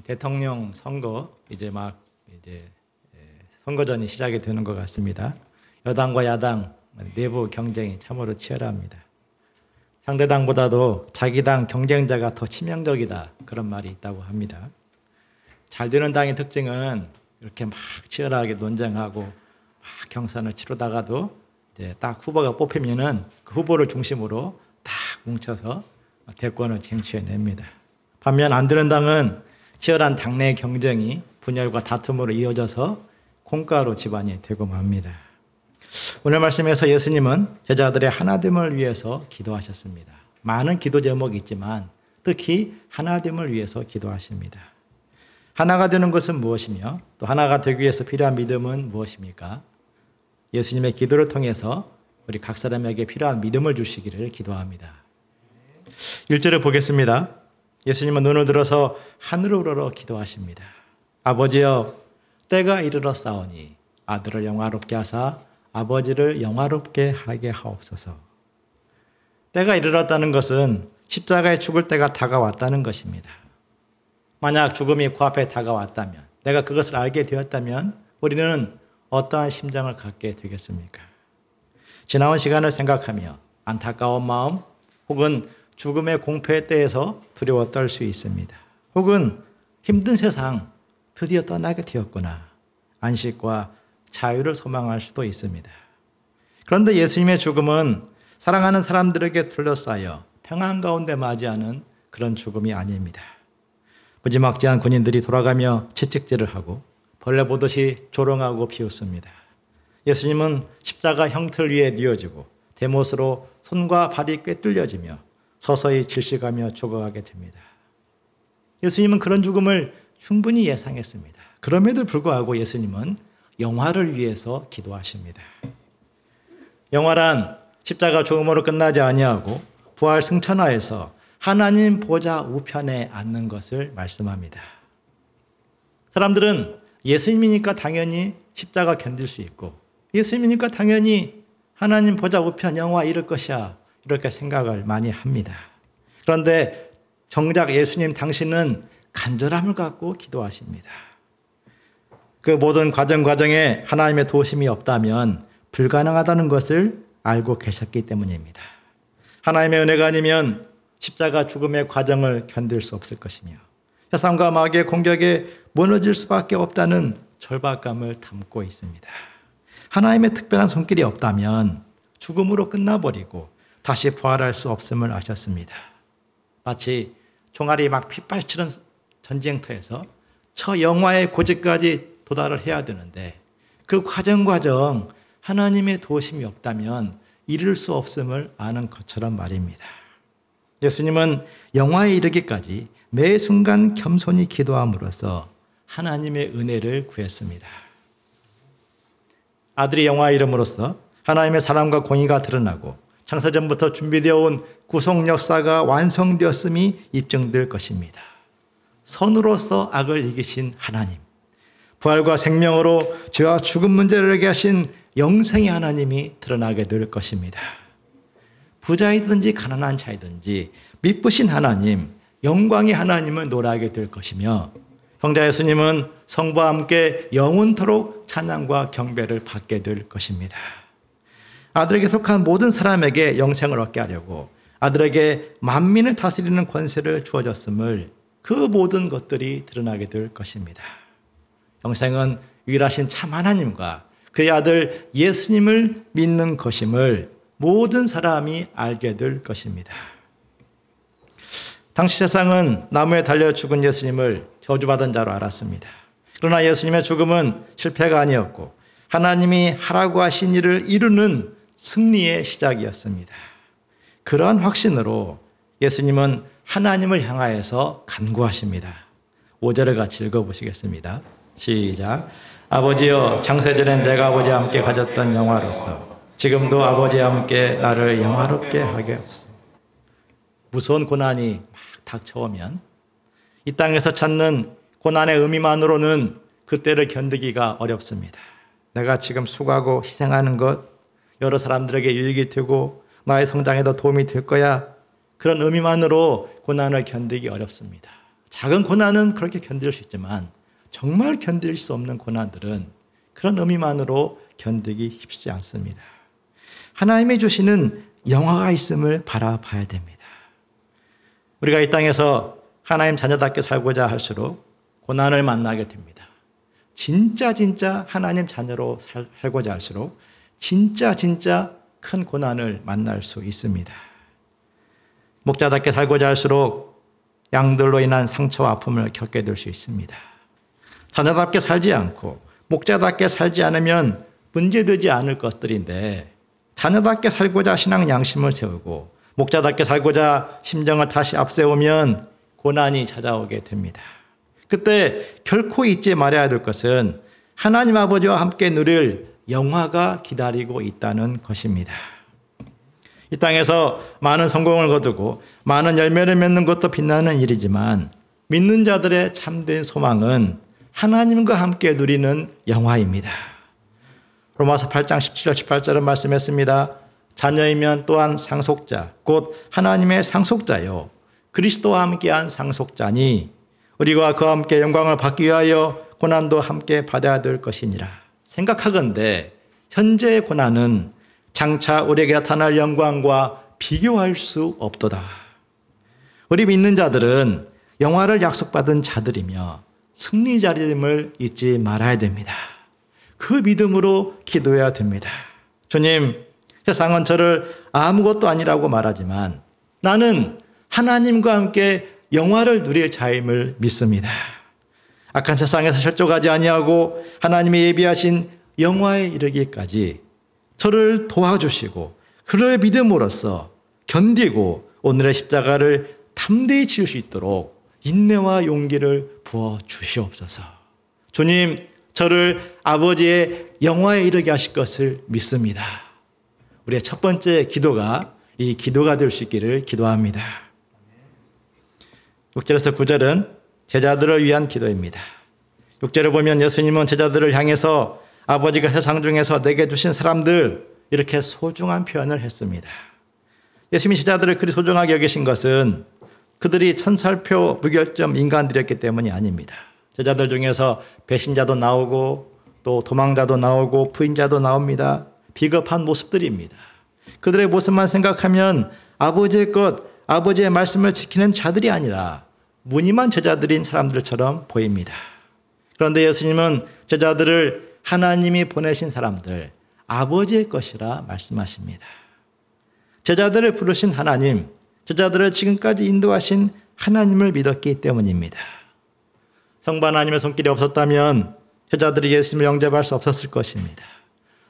대통령 선거 이제 선거전이 시작이 되는 것 같습니다. 여당과 야당 내부 경쟁이 참으로 치열합니다. 상대당보다도 자기 당 경쟁자가 더 치명적이다, 그런 말이 있다고 합니다. 잘 되는 당의 특징은 이렇게 막 치열하게 논쟁하고 막 경선을 치르다가도 이제 딱 후보가 뽑히면은 그 후보를 중심으로 딱 뭉쳐서 대권을 쟁취해냅니다. 반면 안 되는 당은 치열한 당내 경쟁이 분열과 다툼으로 이어져서 콩가루 집안이 되고 맙니다. 오늘 말씀에서 예수님은 제자들의 하나됨을 위해서 기도하셨습니다. 많은 기도 제목이 있지만 특히 하나됨을 위해서 기도하십니다. 하나가 되는 것은 무엇이며 또 하나가 되기 위해서 필요한 믿음은 무엇입니까? 예수님의 기도를 통해서 우리 각 사람에게 필요한 믿음을 주시기를 기도합니다. 1절을 보겠습니다. 예수님은 눈을 들어서 하늘을 우러러 기도하십니다. 아버지여, 때가 이르렀사오니 아들을 영화롭게 하사 아버지를 영화롭게 하게 하옵소서. 때가 이르렀다는 것은 십자가에 죽을 때가 다가왔다는 것입니다. 만약 죽음이 코앞에 다가왔다면, 내가 그것을 알게 되었다면 우리는 어떠한 심정을 갖게 되겠습니까? 지나온 시간을 생각하며 안타까운 마음 혹은 죽음의 공포에 대해서 두려워 떨 수 있습니다. 혹은 힘든 세상 드디어 떠나게 되었구나, 안식과 자유를 소망할 수도 있습니다. 그런데 예수님의 죽음은 사랑하는 사람들에게 둘러싸여 평안 가운데 맞이하는 그런 죽음이 아닙니다. 무지막지한 군인들이 돌아가며 채찍질을 하고 벌레 보듯이 조롱하고 비웃습니다. 예수님은 십자가 형틀 위에 뉘어지고 대못으로 손과 발이 꿰뚫려지며 서서히 질식하며 죽어가게 됩니다. 예수님은 그런 죽음을 충분히 예상했습니다. 그럼에도 불구하고 예수님은 영화를 위해서 기도하십니다. 영화란 십자가 죽음으로 끝나지 아니하고 부활 승천하에서 하나님 보좌 우편에 앉는 것을 말씀합니다. 사람들은 예수님이니까 당연히 십자가 견딜 수 있고 예수님이니까 당연히 하나님 보좌 우편 영화 이럴 것이야, 이렇게 생각을 많이 합니다. 그런데 정작 예수님 당신은 간절함을 갖고 기도하십니다. 그 모든 과정에 하나님의 도우심이 없다면 불가능하다는 것을 알고 계셨기 때문입니다. 하나님의 은혜가 아니면 십자가 죽음의 과정을 견딜 수 없을 것이며 세상과 마귀의 공격에 무너질 수밖에 없다는 절박감을 담고 있습니다. 하나님의 특별한 손길이 없다면 죽음으로 끝나버리고 다시 부활할 수 없음을 아셨습니다. 마치 총알이 막 핏발치는 전쟁터에서 저 영화의 고지까지 도달을 해야 되는데 그 과정 하나님의 도우심이 없다면 이룰 수 없음을 아는 것처럼 말입니다. 예수님은 영화에 이르기까지 매 순간 겸손히 기도함으로써 하나님의 은혜를 구했습니다. 아들이 영화에 이름으로써 하나님의 사랑과 공의가 드러나고 창세전부터 준비되어 온 구속 역사가 완성되었음이 입증될 것입니다. 선으로서 악을 이기신 하나님, 부활과 생명으로 죄와 죽음 문제를 해결하신 영생의 하나님이 드러나게 될 것입니다. 부자이든지 가난한 자이든지 미쁘신 하나님, 영광의 하나님을 노래하게 될 것이며 성자 예수님은 성부와 함께 영원토록 찬양과 경배를 받게 될 것입니다. 아들에게 속한 모든 사람에게 영생을 얻게 하려고 아들에게 만민을 다스리는 권세를 주어졌음을 그 모든 것들이 드러나게 될 것입니다. 영생은 유일하신 참 하나님과 그의 아들 예수님을 믿는 것임을 모든 사람이 알게 될 것입니다. 당시 세상은 나무에 달려 죽은 예수님을 저주받은 자로 알았습니다. 그러나 예수님의 죽음은 실패가 아니었고 하나님이 하라고 하신 일을 이루는 승리의 시작이었습니다. 그러한 확신으로 예수님은 하나님을 향하여서 간구하십니다. 5절을 같이 읽어보시겠습니다. 시작. 아버지여, 창세전에 내가 아버지와 함께 가졌던 영화로서 지금도 아버지와 함께 나를 영화롭게 하게 하소서. 무서운 고난이 막 닥쳐오면 이 땅에서 찾는 고난의 의미만으로는 그때를 견디기가 어렵습니다. 내가 지금 수고하고 희생하는 것 여러 사람들에게 유익이 되고 나의 성장에도 도움이 될 거야, 그런 의미만으로 고난을 견디기 어렵습니다. 작은 고난은 그렇게 견딜 수 있지만 정말 견딜 수 없는 고난들은 그런 의미만으로 견디기 쉽지 않습니다. 하나님이 주시는 영화가 있음을 바라봐야 됩니다. 우리가 이 땅에서 하나님 자녀답게 살고자 할수록 고난을 만나게 됩니다. 진짜 하나님 자녀로 살고자 할수록 진짜 큰 고난을 만날 수 있습니다. 목자답게 살고자 할수록 양들로 인한 상처와 아픔을 겪게 될 수 있습니다. 자녀답게 살지 않고 목자답게 살지 않으면 문제되지 않을 것들인데 자녀답게 살고자 신앙 양심을 세우고 목자답게 살고자 심정을 다시 앞세우면 고난이 찾아오게 됩니다. 그때 결코 잊지 말아야 될 것은 하나님 아버지와 함께 누릴 영화가 기다리고 있다는 것입니다. 이 땅에서 많은 성공을 거두고 많은 열매를 맺는 것도 빛나는 일이지만 믿는 자들의 참된 소망은 하나님과 함께 누리는 영화입니다. 로마서 8장 17절 18절은 말씀했습니다. 자녀이면 또한 상속자 곧 하나님의 상속자요 그리스도와 함께한 상속자니 우리가 그와 함께 영광을 받기 위하여 고난도 함께 받아야 될 것이니라. 생각하건대 현재의 고난은 장차 우리에게 나타날 영광과 비교할 수 없도다. 우리 믿는 자들은 영화를 약속받은 자들이며 승리자임을 잊지 말아야 됩니다. 그 믿음으로 기도해야 됩니다. 주님, 세상은 저를 아무것도 아니라고 말하지만 나는 하나님과 함께 영화를 누릴 자임을 믿습니다. 악한 세상에서 실족하지 아니하고 하나님이 예비하신 영화에 이르기까지 저를 도와주시고 그를 믿음으로써 견디고 오늘의 십자가를 담대히 지을 수 있도록 인내와 용기를 부어 주시옵소서. 주님, 저를 아버지의 영화에 이르게 하실 것을 믿습니다. 우리의 첫 번째 기도가 이 기도가 될 수 있기를 기도합니다. 6절에서 9절은 제자들을 위한 기도입니다. 6절을 보면 예수님은 제자들을 향해서 아버지가 세상 중에서 내게 주신 사람들 이렇게 소중한 표현을 했습니다. 예수님이 제자들을 그리 소중하게 여기신 것은 그들이 천살표 무결점 인간들이었기 때문이 아닙니다. 제자들 중에서 배신자도 나오고 또 도망자도 나오고 부인자도 나옵니다. 비겁한 모습들입니다. 그들의 모습만 생각하면 아버지의 것, 아버지의 말씀을 지키는 자들이 아니라 무늬만 제자들인 사람들처럼 보입니다. 그런데 예수님은 제자들을 하나님이 보내신 사람들, 아버지의 것이라 말씀하십니다. 제자들을 부르신 하나님, 제자들을 지금까지 인도하신 하나님을 믿었기 때문입니다. 성부 하나님의 손길이 없었다면 제자들이 예수님을 영접할 수 없었을 것입니다.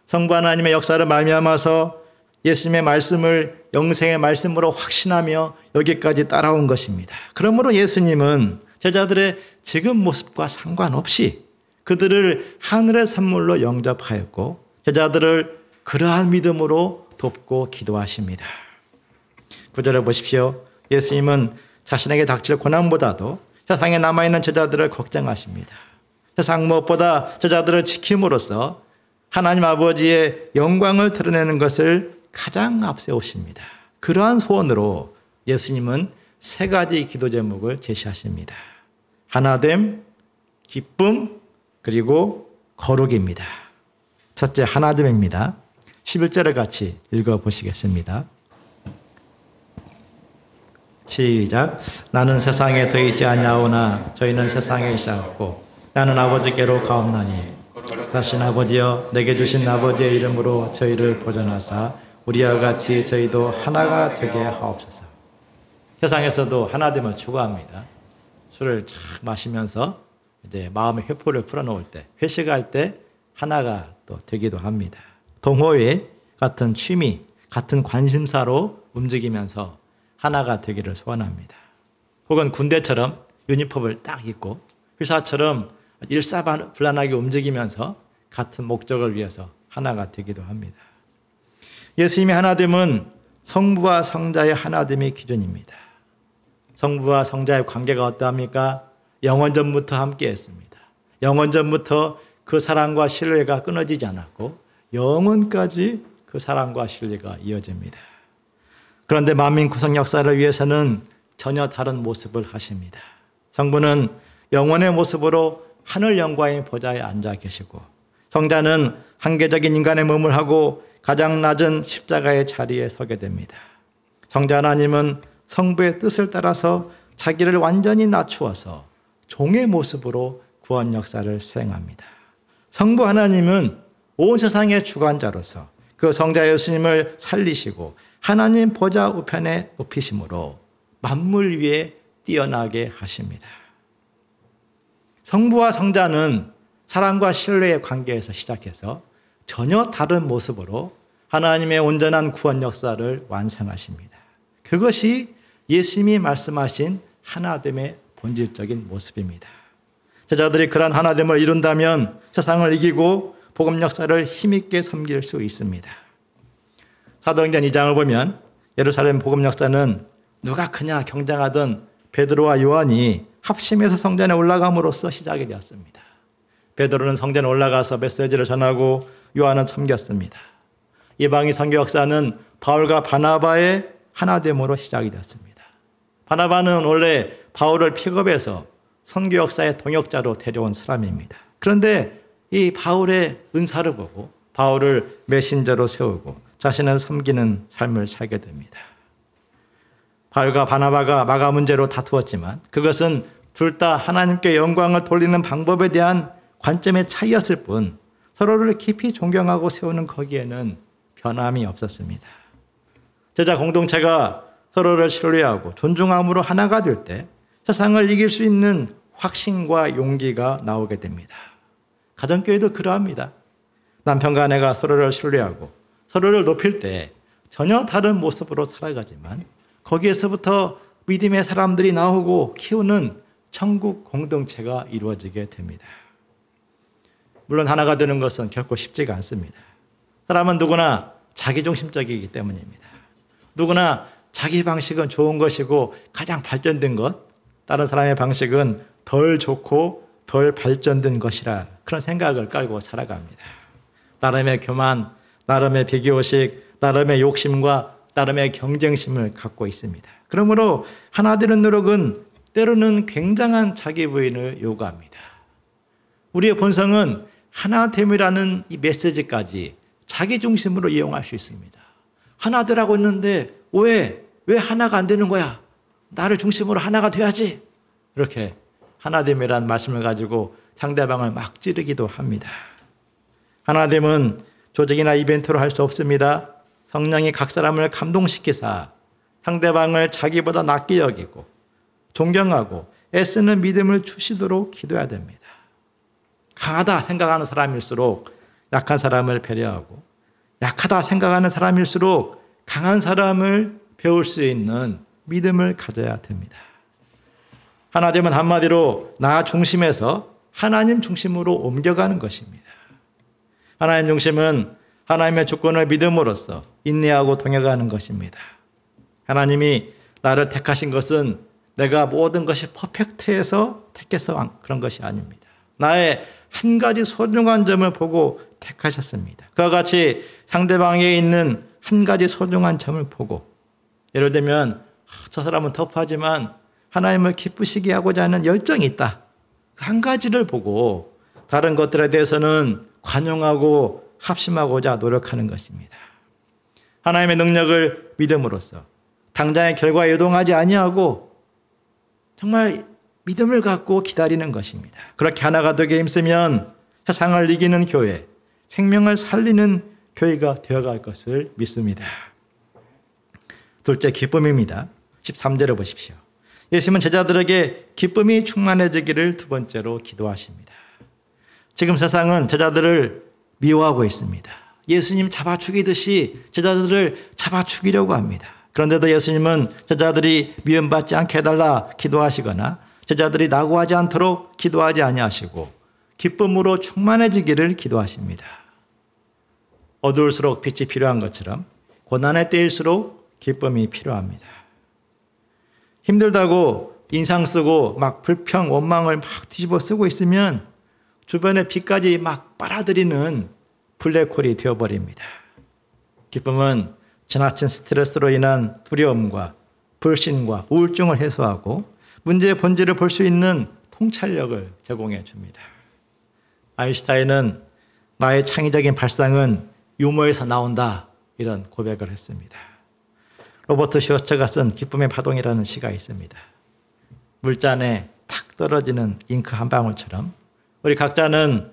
성부 하나님의 역사를 말미암아서 예수님의 말씀을 영생의 말씀으로 확신하며 여기까지 따라온 것입니다. 그러므로 예수님은 제자들의 지금 모습과 상관없이 그들을 하늘의 선물로 영접하였고 제자들을 그러한 믿음으로 돕고 기도하십니다. 9절에 보십시오. 예수님은 자신에게 닥칠 고난보다도 세상에 남아있는 제자들을 걱정하십니다. 세상 무엇보다 제자들을 지킴으로써 하나님 아버지의 영광을 드러내는 것을 가장 앞세우십니다. 그러한 소원으로 예수님은 세 가지 기도 제목을 제시하십니다. 하나됨, 기쁨, 그리고 거룩입니다. 첫째 하나됨입니다. 11절을 같이 읽어보시겠습니다. 시작. 나는 세상에 더 있지 아니하오나 저희는 세상에 있사옵고 나는 아버지께로 가옵나니 사신 아버지여 내게 주신 아버지의 이름으로 저희를 보존하사 우리와 같이 저희도 하나가 되게 하옵소서. 세상에서도 하나됨을 추구합니다. 술을 쫙 마시면서 이제 마음의 회포를 풀어놓을 때, 회식할 때 하나가 또 되기도 합니다. 동호회 같은 취미, 같은 관심사로 움직이면서 하나가 되기를 소원합니다. 혹은 군대처럼 유니폼을 딱 입고 회사처럼 일사불란하게 움직이면서 같은 목적을 위해서 하나가 되기도 합니다. 예수님의 하나됨은 성부와 성자의 하나됨이 기준입니다. 성부와 성자의 관계가 어떠합니까? 영원전부터 함께했습니다. 영원전부터 그 사랑과 신뢰가 끊어지지 않았고 영원까지 그 사랑과 신뢰가 이어집니다. 그런데 만민 구성 역사를 위해서는 전혀 다른 모습을 하십니다. 성부는 영혼의 모습으로 하늘 영광의 보좌에 앉아 계시고, 성자는 한계적인 인간의 몸을 하고 가장 낮은 십자가의 자리에 서게 됩니다. 성자 하나님은 성부의 뜻을 따라서 자기를 완전히 낮추어서 종의 모습으로 구원 역사를 수행합니다. 성부 하나님은 온 세상의 주관자로서 그 성자 예수님을 살리시고 하나님 보좌 우편에 높이심으로 만물 위에 뛰어나게 하십니다. 성부와 성자는 사랑과 신뢰의 관계에서 시작해서 전혀 다른 모습으로 하나님의 온전한 구원 역사를 완성하십니다. 그것이 예수님이 말씀하신 하나됨의 본질적인 모습입니다. 제자들이 그런 하나됨을 이룬다면 세상을 이기고 복음 역사를 힘있게 섬길 수 있습니다. 사도행전 2장을 보면 예루살렘 복음 역사는 누가 크냐 경쟁하던 베드로와 요한이 합심해서 성전에 올라감으로써 시작이 되었습니다. 베드로는 성전에 올라가서 메시지를 전하고 요한은 섬겼습니다. 이방인 선교 역사는 바울과 바나바의 하나됨으로 시작이 되었습니다. 바나바는 원래 바울을 픽업해서 선교 역사의 동역자로 데려온 사람입니다. 그런데 이 바울의 은사를 보고 바울을 메신저로 세우고 자신은 섬기는 삶을 살게 됩니다. 바울과 바나바가 마가 문제로 다투었지만 그것은 둘 다 하나님께 영광을 돌리는 방법에 대한 관점의 차이였을 뿐 서로를 깊이 존경하고 세우는 거기에는 변함이 없었습니다. 제자 공동체가 서로를 신뢰하고 존중함으로 하나가 될 때 세상을 이길 수 있는 확신과 용기가 나오게 됩니다. 가정교회도 그러합니다. 남편과 아내가 서로를 신뢰하고 서로를 높일 때 전혀 다른 모습으로 살아가지만 거기에서부터 믿음의 사람들이 나오고 키우는 천국 공동체가 이루어지게 됩니다. 물론 하나가 되는 것은 결코 쉽지가 않습니다. 사람은 누구나 자기중심적이기 때문입니다. 누구나 자기 방식은 좋은 것이고 가장 발전된 것, 다른 사람의 방식은 덜 좋고 덜 발전된 것이라 그런 생각을 깔고 살아갑니다. 나름의 교만, 나름의 비교의식, 나름의 욕심과 나름의 경쟁심을 갖고 있습니다. 그러므로 하나 되는 노력은 때로는 굉장한 자기 부인을 요구합니다. 우리의 본성은 하나됨이라는 이 메시지까지 자기 중심으로 이용할 수 있습니다. 하나 되라고 했는데 왜 하나가 안 되는 거야? 나를 중심으로 하나가 돼야지. 이렇게 하나됨이라는 말씀을 가지고 상대방을 막 찌르기도 합니다. 하나됨은 조직이나 이벤트로 할 수 없습니다. 성령이 각 사람을 감동시키사 상대방을 자기보다 낮게 여기고 존경하고 애쓰는 믿음을 주시도록 기도해야 됩니다. 강하다 생각하는 사람일수록 약한 사람을 배려하고 약하다 생각하는 사람일수록 강한 사람을 배울 수 있는 믿음을 가져야 됩니다. 하나됨은 한마디로 나 중심에서 하나님 중심으로 옮겨가는 것입니다. 하나님 중심은 하나님의 주권을 믿음으로써 인내하고 동역하는 것입니다. 하나님이 나를 택하신 것은 내가 모든 것이 퍼펙트해서 택해서 그런 것이 아닙니다. 나의 한 가지 소중한 점을 보고 택하셨습니다. 그와 같이 상대방에 있는 한 가지 소중한 점을 보고 예를 들면 저 사람은 터프하지만 하나님을 기쁘시게 하고자 하는 열정이 있다. 한 가지를 보고 다른 것들에 대해서는 관용하고 합심하고자 노력하는 것입니다. 하나님의 능력을 믿음으로써 당장의 결과에 요동하지 아니하고 정말 믿음을 갖고 기다리는 것입니다. 그렇게 하나가 되게 힘쓰면 세상을 이기는 교회, 생명을 살리는 교회가 되어갈 것을 믿습니다. 둘째, 기쁨입니다. 13절을 보십시오. 예수님은 제자들에게 기쁨이 충만해지기를 두 번째로 기도하십니다. 지금 세상은 제자들을 미워하고 있습니다. 예수님 잡아 죽이듯이 제자들을 잡아 죽이려고 합니다. 그런데도 예수님은 제자들이 미움받지 않게 해달라 기도하시거나 제자들이 낙오하지 않도록 기도하지 아니하시고 기쁨으로 충만해지기를 기도하십니다. 어두울수록 빛이 필요한 것처럼 고난의 때일수록 기쁨이 필요합니다. 힘들다고 인상 쓰고 막 불평, 원망을 막 뒤집어 쓰고 있으면 주변의 빛까지 막 빨아들이는 블랙홀이 되어버립니다. 기쁨은 지나친 스트레스로 인한 두려움과 불신과 우울증을 해소하고 문제의 본질을 볼 수 있는 통찰력을 제공해 줍니다. 아인슈타인은 나의 창의적인 발상은 유머에서 나온다, 이런 고백을 했습니다. 로버트 슈워츠가 쓴 기쁨의 파동이라는 시가 있습니다. 물잔에 탁 떨어지는 잉크 한 방울처럼 우리 각자는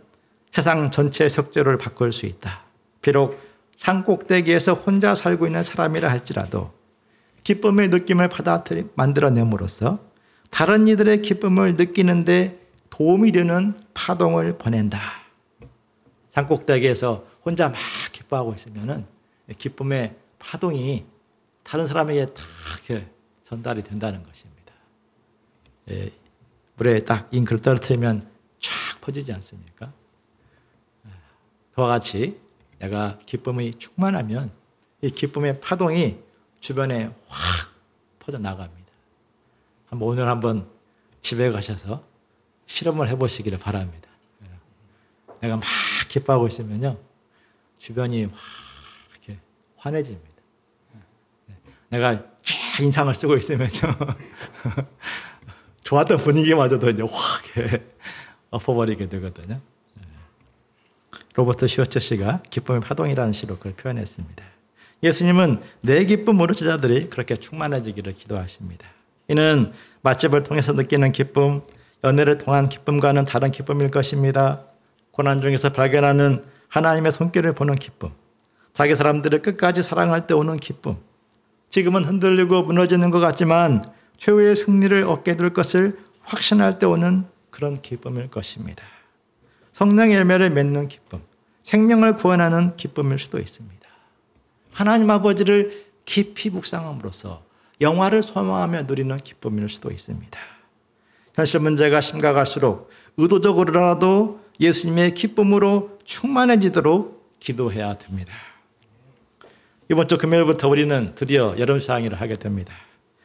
세상 전체의 속도를 바꿀 수 있다. 비록 산 꼭대기에서 혼자 살고 있는 사람이라 할지라도 기쁨의 느낌을 만들어냄으로써 다른 이들의 기쁨을 느끼는데 도움이 되는 파동을 보낸다. 산 꼭대기에서 혼자 막 기뻐하고 있으면은 기쁨의 파동이 다른 사람에게 다 이렇게 전달이 된다는 것입니다. 물에 딱 잉크를 떨어뜨리면 쫙 퍼지지 않습니까? 그와 같이 내가 기쁨이 충만하면 이 기쁨의 파동이 주변에 확 퍼져나갑니다. 오늘 한번 집에 가셔서 실험을 해보시기를 바랍니다. 내가 막 기뻐하고 있으면요, 주변이 막 이렇게 환해집니다. 내가 쫙 인상을 쓰고 있으면요, 좋았던 분위기마저도 이제 확 엎어버리게 되거든요. 로버트 슈워츠 씨가 기쁨의 파동이라는 시로 그걸 표현했습니다. 예수님은 내 기쁨으로 제자들이 그렇게 충만해지기를 기도하십니다. 이는 맛집을 통해서 느끼는 기쁨, 연애를 통한 기쁨과는 다른 기쁨일 것입니다. 고난 중에서 발견하는 하나님의 손길을 보는 기쁨, 자기 사람들을 끝까지 사랑할 때 오는 기쁨, 지금은 흔들리고 무너지는 것 같지만 최후의 승리를 얻게 될 것을 확신할 때 오는 그런 기쁨일 것입니다. 성령의 열매를 맺는 기쁨, 생명을 구원하는 기쁨일 수도 있습니다. 하나님 아버지를 깊이 묵상함으로써 영화를 소망하며 누리는 기쁨일 수도 있습니다. 현실 문제가 심각할수록 의도적으로라도 예수님의 기쁨으로 충만해지도록 기도해야 됩니다. 이번 주 금요일부터 우리는 드디어 여름 수양회를 하게 됩니다.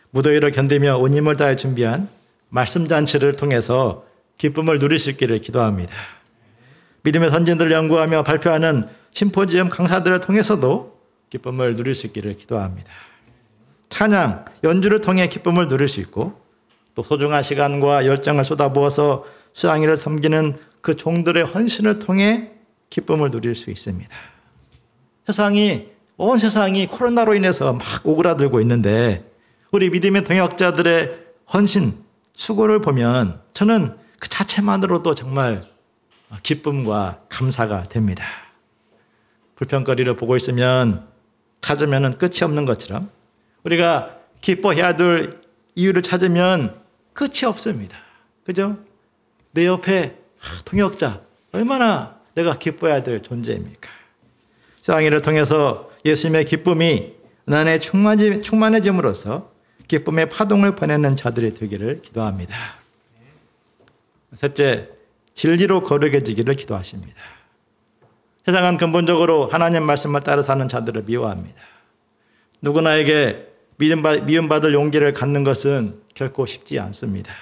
무더위를 견디며 온 힘을 다해 준비한 말씀 잔치를 통해서 기쁨을 누릴 수 있기를 기도합니다. 믿음의 선진들을 연구하며 발표하는 심포지엄 강사들을 통해서도 기쁨을 누릴 수 있기를 기도합니다. 찬양, 연주를 통해 기쁨을 누릴 수 있고 또 소중한 시간과 열정을 쏟아부어서 수양회를 섬기는 그 종들의 헌신을 통해 기쁨을 누릴 수 있습니다. 온 세상이 코로나로 인해서 막 오그라들고 있는데 우리 믿음의 동역자들의 헌신, 수고를 보면 저는 그 자체만으로도 정말 기쁨과 감사가 됩니다. 불평거리를 보고 있으면 찾으면 끝이 없는 것처럼 우리가 기뻐해야 될 이유를 찾으면 끝이 없습니다. 그죠? 내 옆에 동역자, 얼마나 내가 기뻐해야 될 존재입니까? 수양회를 통해서 예수님의 기쁨이 나의 충만해짐으로써 기쁨의 파동을 보내는 자들이 되기를 기도합니다. 셋째, 진리로 거룩해지기를 기도하십니다. 세상은 근본적으로 하나님 말씀을 따라 사는 자들을 미워합니다. 누구나에게 미움받을 용기를 갖는 것은 결코 쉽지 않습니다.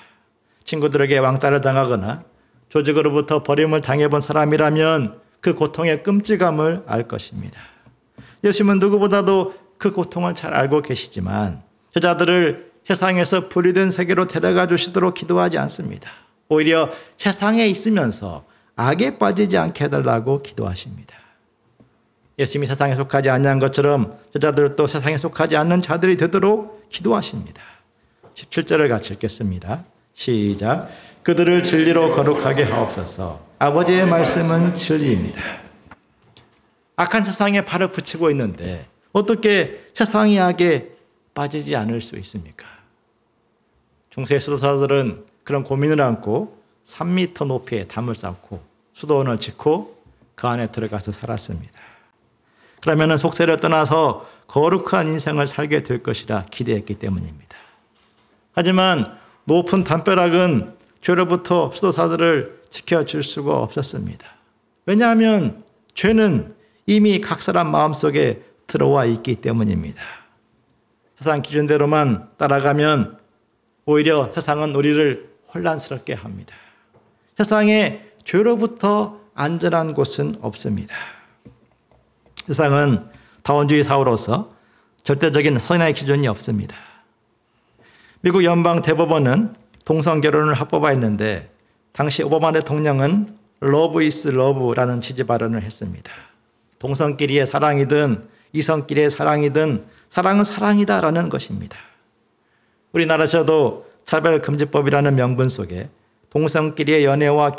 친구들에게 왕따를 당하거나 조직으로부터 버림을 당해본 사람이라면 그 고통의 끔찍함을 알 것입니다. 예수님은 누구보다도 그 고통을 잘 알고 계시지만 저자들을 세상에서 분리된 세계로 데려가 주시도록 기도하지 않습니다. 오히려 세상에 있으면서 악에 빠지지 않게 해달라고 기도하십니다. 예수님이 세상에 속하지 아니한 것처럼 저자들도 세상에 속하지 않는 자들이 되도록 기도하십니다. 17절을 같이 읽겠습니다. 시작. 그들을 진리로 거룩하게 하옵소서. 아버지의 말씀은 진리입니다. 악한 세상에 발을 붙이고 있는데 어떻게 세상의 악에 빠지지 않을 수 있습니까? 중세 수도사들은 그런 고민을 안고 3m 높이의 담을 쌓고 수도원을 짓고 그 안에 들어가서 살았습니다. 그러면 속세를 떠나서 거룩한 인생을 살게 될 것이라 기대했기 때문입니다. 하지만 높은 담벼락은 죄로부터 수도사들을 지켜줄 수가 없었습니다. 왜냐하면 죄는 이미 각 사람 마음속에 들어와 있기 때문입니다. 세상 기준대로만 따라가면 오히려 세상은 우리를 혼란스럽게 합니다. 세상에 죄로부터 안전한 곳은 없습니다. 세상은 다원주의 사회로서 절대적인 선의 기준이 없습니다. 미국 연방 대법원은 동성 결혼을 합법화했는데 당시 오바마 대통령은 Love is Love라는 취지 발언을 했습니다. 동성끼리의 사랑이든 이성끼리의 사랑이든 사랑은 사랑이다라는 것입니다. 우리나라에서도 차별금지법이라는 명분 속에 동성끼리의 연애와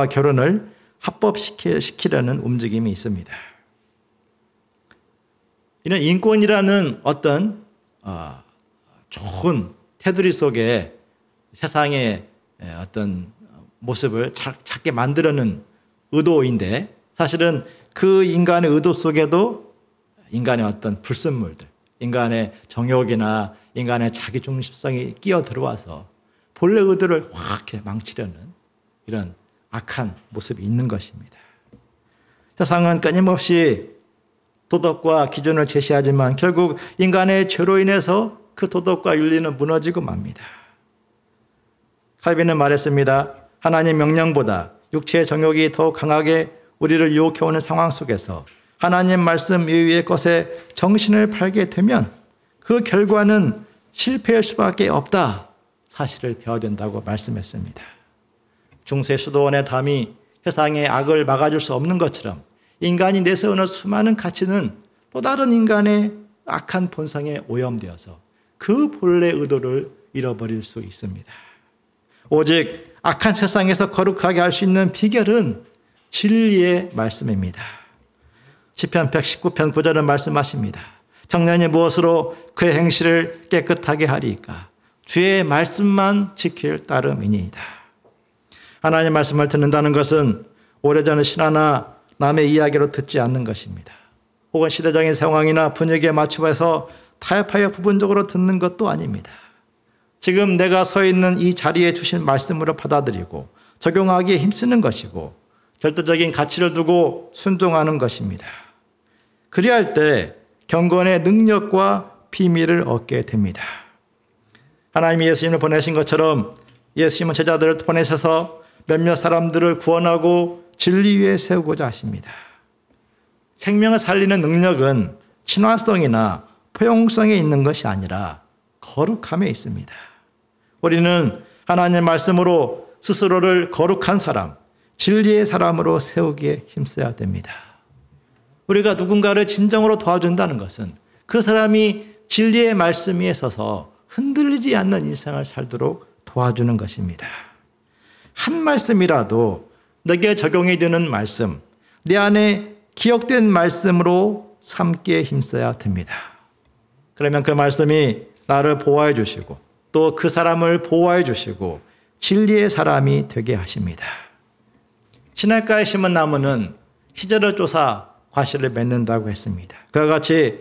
결혼을 합법시키려는 움직임이 있습니다. 이는 인권이라는 어떤 좋은 테두리 속에 세상의 어떤 모습을 찾게 만들려는 의도인데 사실은 그 인간의 의도 속에도 인간의 어떤 불순물들, 인간의 정욕이나 인간의 자기중심성이 끼어 들어와서 본래 의도를 확 망치려는 이런 악한 모습이 있는 것입니다. 세상은 끊임없이 도덕과 기준을 제시하지만 결국 인간의 죄로 인해서 그 도덕과 윤리는 무너지고 맙니다. 칼빈은 말했습니다. 하나님 명령보다 육체의 정욕이 더 강하게 우리를 유혹해오는 상황 속에서 하나님 말씀 이외의 것에 정신을 팔게 되면 그 결과는 실패할 수밖에 없다 사실을 배워야 된다고 말씀했습니다. 중세 수도원의 담이 세상의 악을 막아줄 수 없는 것처럼 인간이 내세우는 수많은 가치는 또 다른 인간의 악한 본성에 오염되어서 그 본래 의도를 잃어버릴 수 있습니다. 오직 악한 세상에서 거룩하게 할 수 있는 비결은 진리의 말씀입니다. 시편 119편 9절은 말씀하십니다. 청년이 무엇으로 그의 행실을 깨끗하게 하리이까? 주의 말씀만 지킬 따름이니이다. 하나님의 말씀을 듣는다는 것은 오래전의 신화나 남의 이야기로 듣지 않는 것입니다. 혹은 시대적인 상황이나 분위기에 맞추어서 타협하여 부분적으로 듣는 것도 아닙니다. 지금 내가 서 있는 이 자리에 주신 말씀으로 받아들이고 적용하기에 힘쓰는 것이고 절대적인 가치를 두고 순종하는 것입니다. 그리할 때 경건의 능력과 비밀을 얻게 됩니다. 하나님이 예수님을 보내신 것처럼 예수님은 제자들을 보내셔서 몇몇 사람들을 구원하고 진리 위에 세우고자 하십니다. 생명을 살리는 능력은 친화성이나 포용성에 있는 것이 아니라 거룩함에 있습니다. 우리는 하나님의 말씀으로 스스로를 거룩한 사람, 진리의 사람으로 세우기에 힘써야 됩니다. 우리가 누군가를 진정으로 도와준다는 것은 그 사람이 진리의 말씀 위에 서서 흔들리지 않는 인생을 살도록 도와주는 것입니다. 한 말씀이라도 내게 적용이 되는 말씀, 내 안에 기억된 말씀으로 삼기에 힘써야 됩니다. 그러면 그 말씀이 나를 보호해 주시고 또 그 사람을 보호해 주시고 진리의 사람이 되게 하십니다. 시냇가에 심은 나무는 시절을 쫓아 과실을 맺는다고 했습니다. 그와 같이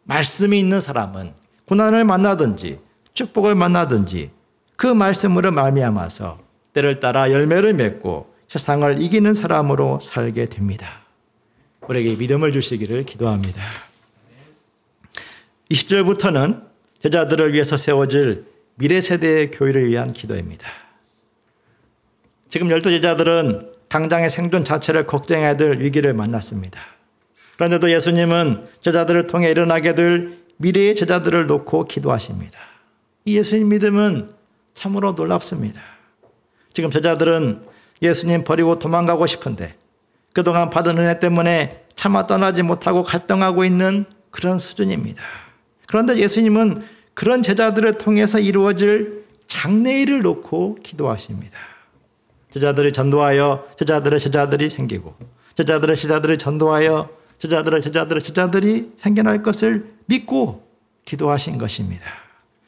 말씀이 있는 사람은 고난을 만나든지 축복을 만나든지 그 말씀으로 말미암아서 때를 따라 열매를 맺고 세상을 이기는 사람으로 살게 됩니다. 우리에게 믿음을 주시기를 기도합니다. 20절부터는 제자들을 위해서 세워질 미래 세대의 교회를 위한 기도입니다. 지금 12제자들은 당장의 생존 자체를 걱정해야 될 위기를 만났습니다. 그런데도 예수님은 제자들을 통해 일어나게 될 미래의 제자들을 놓고 기도하십니다. 이 예수님 믿음은 참으로 놀랍습니다. 지금 제자들은 예수님 버리고 도망가고 싶은데 그동안 받은 은혜 때문에 차마 떠나지 못하고 갈등하고 있는 그런 수준입니다. 그런데 예수님은 그런 제자들을 통해서 이루어질 장래일을 놓고 기도하십니다. 제자들이 전도하여 제자들이 생기고 제자들이 전도하여 제자들이 생겨날 것을 믿고 기도하신 것입니다.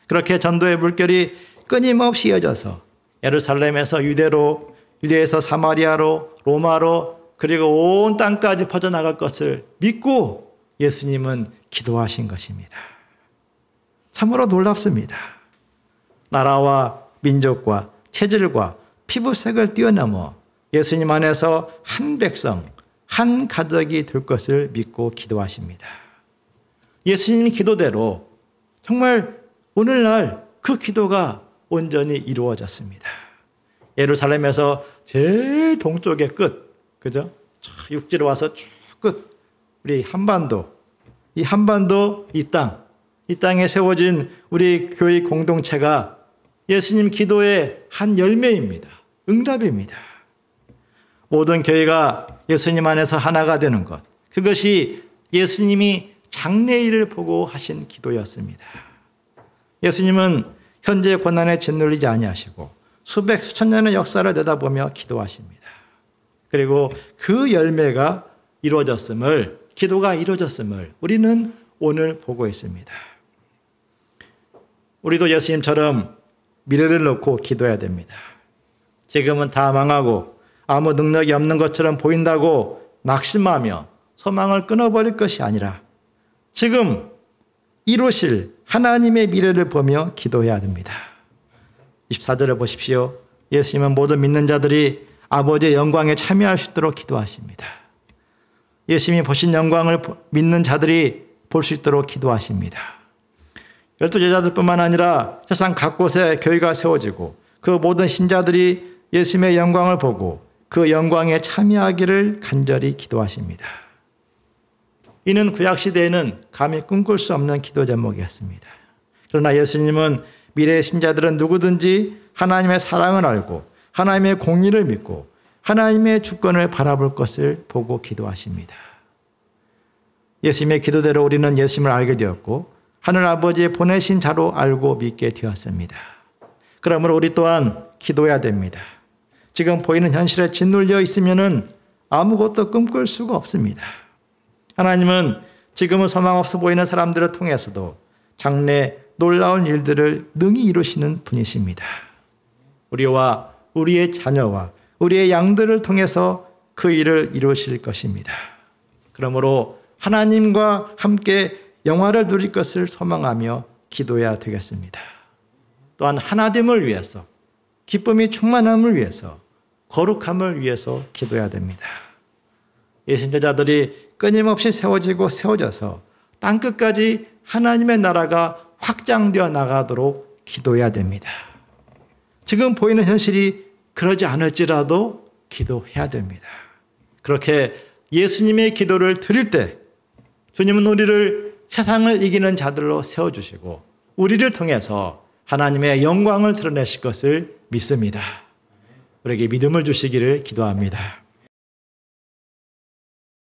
그렇게 전도의 물결이 끊임없이 이어져서 예루살렘에서 유대로, 유대에서 사마리아로, 로마로 그리고 온 땅까지 퍼져나갈 것을 믿고 예수님은 기도하신 것입니다. 참으로 놀랍습니다. 나라와 민족과 체질과 피부색을 뛰어넘어 예수님 안에서 한 백성, 한 가족이 될 것을 믿고 기도하십니다. 예수님 기도대로 정말 오늘날 그 기도가 온전히 이루어졌습니다. 예루살렘에서 제일 동쪽의 끝, 그죠? 육지로 와서 쭉 끝, 우리 한반도, 이 땅, 이 땅에 세워진 우리 교회 공동체가 예수님 기도의 한 열매입니다. 응답입니다. 모든 교회가 예수님 안에서 하나가 되는 것, 그것이 예수님이 장래일을 보고 하신 기도였습니다. 예수님은 현재의 고난에 짓눌리지 아니하시고 수백 수천 년의 역사를 내다보며 기도하십니다. 그리고 그 열매가 이루어졌음을, 기도가 이루어졌음을 우리는 오늘 보고 있습니다. 우리도 예수님처럼 미래를 놓고 기도해야 됩니다. 지금은 다 망하고 아무 능력이 없는 것처럼 보인다고 낙심하며 소망을 끊어버릴 것이 아니라 지금 이루실 하나님의 미래를 보며 기도해야 됩니다. 24절을 보십시오. 예수님은 모든 믿는 자들이 아버지의 영광에 참여할 수 있도록 기도하십니다. 예수님이 보신 영광을 믿는 자들이 볼 수 있도록 기도하십니다. 12제자들뿐만 아니라 세상 각곳에 교회가 세워지고 그 모든 신자들이 예수님의 영광을 보고 그 영광에 참여하기를 간절히 기도하십니다. 이는 구약시대에는 감히 꿈꿀 수 없는 기도 제목이었습니다. 그러나 예수님은 미래의 신자들은 누구든지 하나님의 사랑을 알고 하나님의 공의를 믿고 하나님의 주권을 바라볼 것을 보고 기도하십니다. 예수님의 기도대로 우리는 예수님을 알게 되었고 하늘 아버지의 보내신 자로 알고 믿게 되었습니다. 그러므로 우리 또한 기도해야 됩니다. 지금 보이는 현실에 짓눌려 있으면은 아무것도 꿈꿀 수가 없습니다. 하나님은 지금은 소망 없어 보이는 사람들을 통해서도 장래 놀라운 일들을 능히 이루시는 분이십니다. 우리와 우리의 자녀와 우리의 양들을 통해서 그 일을 이루실 것입니다. 그러므로 하나님과 함께 영화를 누릴 것을 소망하며 기도해야 되겠습니다. 또한 하나됨을 위해서, 기쁨이 충만함을 위해서, 거룩함을 위해서 기도해야 됩니다. 예신자들이 끊임없이 세워지고 세워져서 땅끝까지 하나님의 나라가 확장되어 나가도록 기도해야 됩니다. 지금 보이는 현실이 그러지 않을지라도 기도해야 됩니다. 그렇게 예수님의 기도를 드릴 때 주님은 우리를 세상을 이기는 자들로 세워주시고 우리를 통해서 하나님의 영광을 드러내실 것을 믿습니다. 우리에게 믿음을 주시기를 기도합니다.